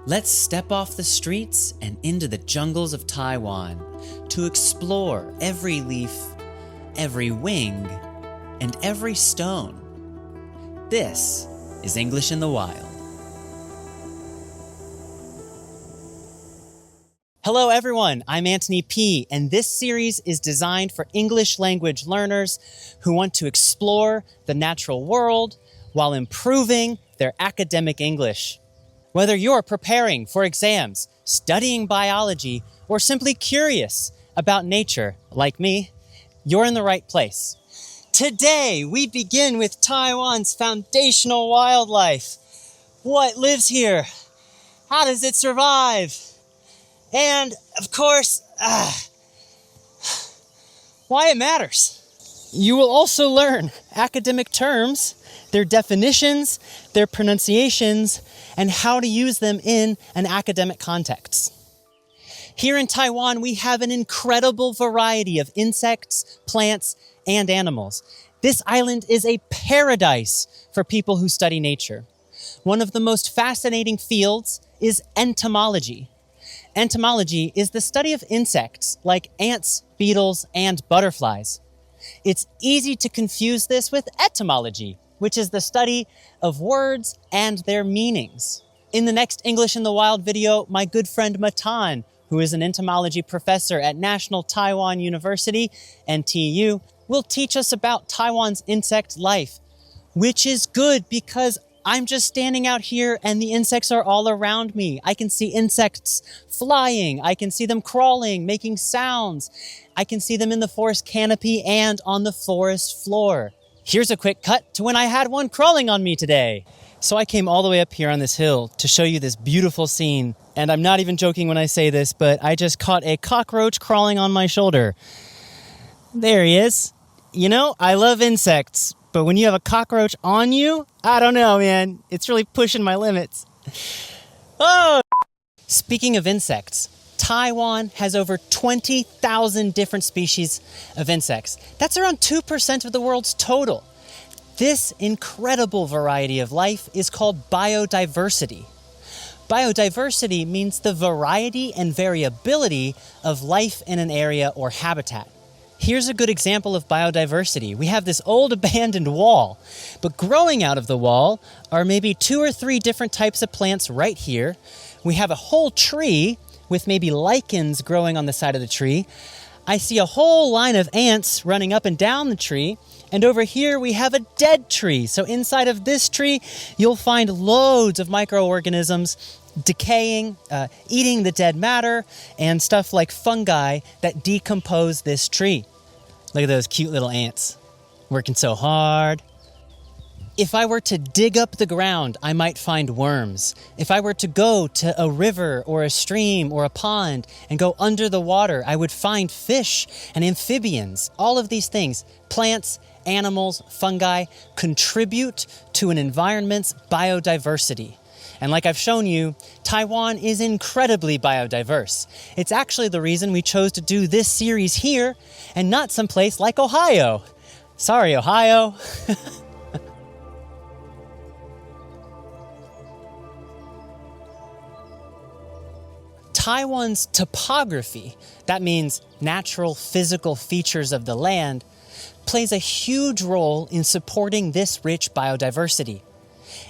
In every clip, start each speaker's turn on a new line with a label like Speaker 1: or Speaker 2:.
Speaker 1: Let's step off the streets and into the jungles of Taiwan to explore every leaf, every wing, and every stone. This is English in the Wild. Hello everyone, I'm Anthony P., and this series is designed for English language learners who want to explore the natural world while improving their academic English. Whether you're preparing for exams, studying biology, or simply curious about nature, like me, you're in the right place. Today, we begin with Taiwan's foundational wildlife. What lives here? How does it survive? And, of course, why it matters. You will also learn academic terms, their definitions, their pronunciations, and how to use them in an academic context. Here in Taiwan, we have an incredible variety of insects, plants, and animals. This island is a paradise for people who study nature. One of the most fascinating fields is entomology. Entomology is the study of insects like ants, beetles, and butterflies. It's easy to confuse this with etymology, which is the study of words and their meanings. In the next English in the Wild video, my good friend Matan, who is an entomology professor at National Taiwan University, NTU, will teach us about Taiwan's insect life, which is good because I'm just standing out here and the insects are all around me. I can see insects flying. I can see them crawling, making sounds. I can see them in the forest canopy and on the forest floor. Here's a quick cut to when I had one crawling on me today. So I came all the way up here on this hill to show you this beautiful scene. And I'm not even joking when I say this, but I just caught a cockroach crawling on my shoulder. There he is. You know, I love insects, but when you have a cockroach on you, I don't know, man. It's really pushing my limits. Oh! Speaking of insects, Taiwan has over 20,000 different species of insects. That's around 2% of the world's total. This incredible variety of life is called biodiversity. Biodiversity means the variety and variability of life in an area or habitat. Here's a good example of biodiversity. We have this old abandoned wall, but growing out of the wall are maybe 2 or 3 different types of plants right here. We have a whole tree with maybe lichens growing on the side of the tree. I see a whole line of ants running up and down the tree. And over here we have a dead tree. So inside of this tree, you'll find loads of microorganisms decaying, eating the dead matter, and stuff like fungi that decompose this tree. Look at those cute little ants, working so hard. If I were to dig up the ground, I might find worms. If I were to go to a river or a stream or a pond and go under the water, I would find fish and amphibians. All of these things, plants, animals, fungi, contribute to an environment's biodiversity. And like I've shown you, Taiwan is incredibly biodiverse. It's actually the reason we chose to do this series here and not someplace like Ohio. Sorry, Ohio. Taiwan's topography, that means natural physical features of the land, plays a huge role in supporting this rich biodiversity.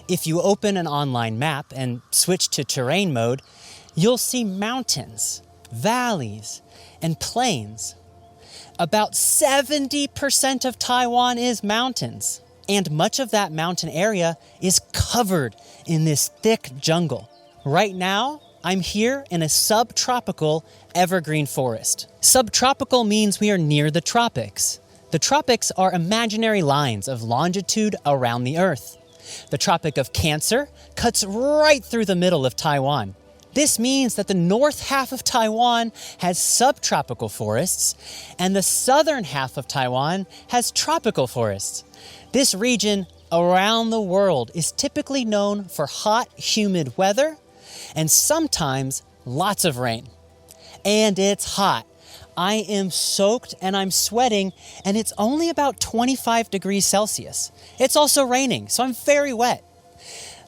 Speaker 1: If you open an online map and switch to terrain mode, you'll see mountains, valleys, and plains. About 70% of Taiwan is mountains, and much of that mountain area is covered in this thick jungle. Right now, I'm here in a subtropical evergreen forest. Subtropical means we are near the tropics. The tropics are imaginary lines of longitude around the Earth. The Tropic of Cancer cuts right through the middle of Taiwan. This means that the north half of Taiwan has subtropical forests, and the southern half of Taiwan has tropical forests. This region around the world is typically known for hot, humid weather, and sometimes lots of rain. And it's hot. I am soaked and I'm sweating, and it's only about 25 degrees Celsius. It's also raining, so I'm very wet.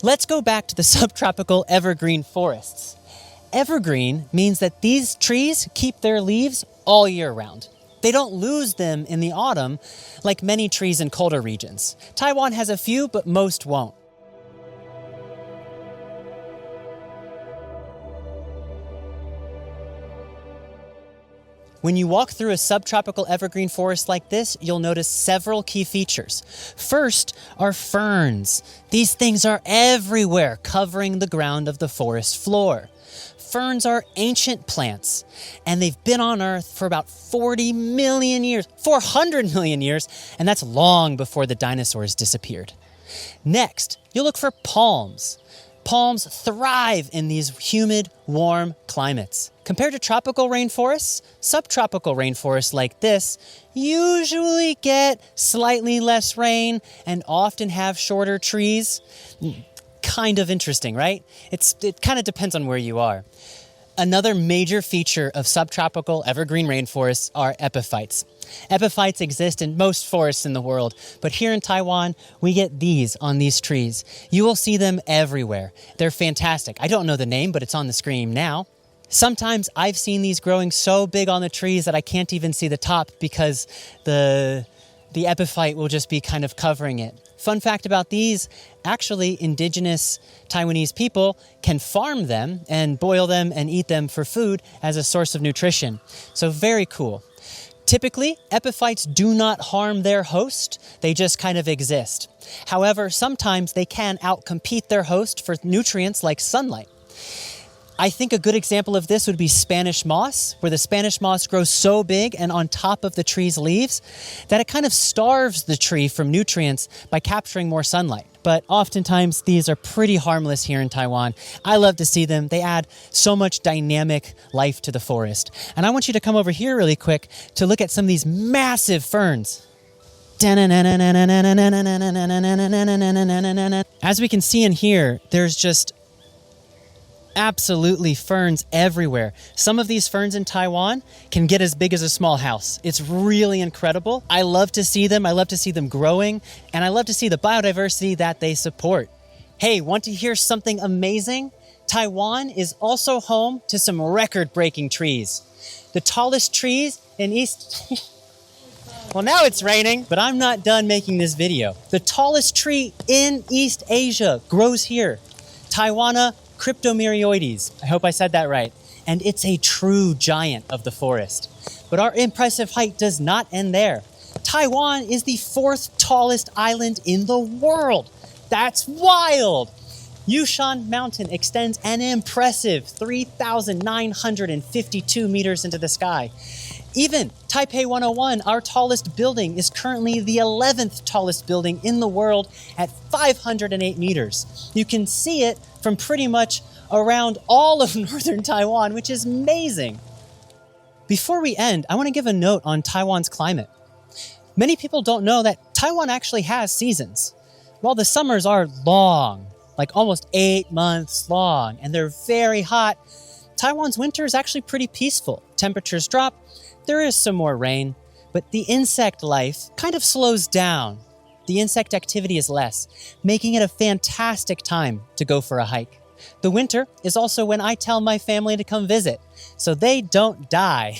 Speaker 1: Let's go back to the subtropical evergreen forests. Evergreen means that these trees keep their leaves all year round. They don't lose them in the autumn like many trees in colder regions. Taiwan has a few, but most won't. When you walk through a subtropical evergreen forest like this, you'll notice several key features. First are ferns. These things are everywhere, covering the ground of the forest floor. Ferns are ancient plants, and they've been on Earth for about 40 million years, 400 million years, and that's long before the dinosaurs disappeared. Next, you'll look for palms. Palms thrive in these humid, warm climates. Compared to tropical rainforests, subtropical rainforests like this usually get slightly less rain and often have shorter trees. Kind of interesting, right? It kind of depends on where you are. Another major feature of subtropical evergreen rainforests are epiphytes. Epiphytes exist in most forests in the world, but here in Taiwan, we get these on these trees. You will see them everywhere. They're fantastic. I don't know the name, but it's on the screen now. Sometimes I've seen these growing so big on the trees that I can't even see the top because the epiphyte will just be kind of covering it. Fun fact about these, actually indigenous Taiwanese people can farm them and boil them and eat them for food as a source of nutrition. So very cool. Typically, epiphytes do not harm their host, they just kind of exist. However, sometimes they can outcompete their host for nutrients like sunlight. I think a good example of this would be Spanish moss, where the Spanish moss grows so big and on top of the tree's leaves that it kind of starves the tree from nutrients by capturing more sunlight. But oftentimes these are pretty harmless here in Taiwan. I love to see them. They add so much dynamic life to the forest. And I want you to come over here really quick to look at some of these massive ferns. As we can see and hear, there's just absolutely ferns everywhere. Some of these ferns in Taiwan can get as big as a small house. It's really incredible. I love to see them. I love to see them growing, and I love to see the biodiversity that they support. Hey, want to hear something amazing? Taiwan is also home to some record-breaking trees. The tallest trees in East... Well, now it's raining, but I'm not done making this video. The tallest tree in East Asia grows here. Taiwana Cryptomyrioides. I hope I said that right. And it's a true giant of the forest. But our impressive height does not end there. Taiwan is the 4th tallest island in the world. That's wild! Yushan Mountain extends an impressive 3,952 meters into the sky. Even Taipei 101, our tallest building, is currently the 11th tallest building in the world at 508 meters. You can see it from pretty much around all of northern Taiwan, which is amazing. Before we end, I want to give a note on Taiwan's climate. Many people don't know that Taiwan actually has seasons. While the summers are long, like almost 8 months long, and they're very hot, Taiwan's winter is actually pretty peaceful. Temperatures drop, there is some more rain, but the insect life kind of slows down. The insect activity is less, making it a fantastic time to go for a hike. The winter is also when I tell my family to come visit, so they don't die.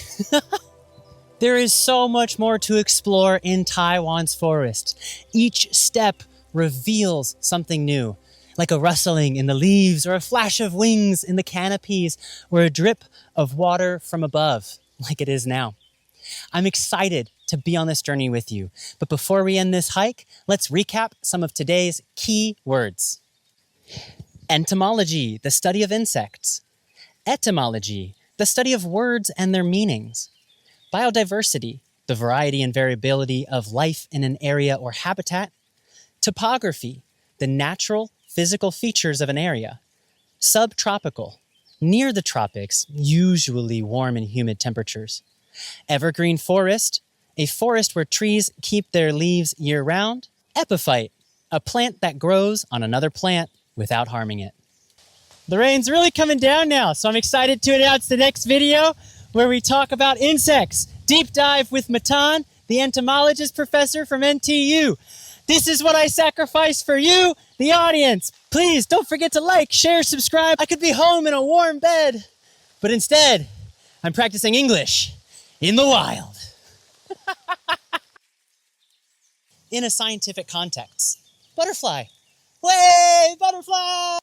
Speaker 1: There is so much more to explore in Taiwan's forest. Each step reveals something new, like a rustling in the leaves or a flash of wings in the canopies or a drip of water from above, like it is now. I'm excited to be on this journey with you. But before we end this hike, let's recap some of today's key words. Entomology, the study of insects. Etymology, the study of words and their meanings. Biodiversity, the variety and variability of life in an area or habitat. Topography, the natural physical features of an area. Subtropical, near the tropics, usually warm and humid temperatures. Evergreen forest, a forest where trees keep their leaves year-round. Epiphyte, a plant that grows on another plant without harming it. The rain's really coming down now, so I'm excited to announce the next video where we talk about insects. Deep dive with Matan, the entomologist professor from NTU. This is what I sacrifice for you, the audience. Please don't forget to like, share, subscribe. I could be home in a warm bed, but instead, I'm practicing English in the wild. In a scientific context. Butterfly. Way, butterfly!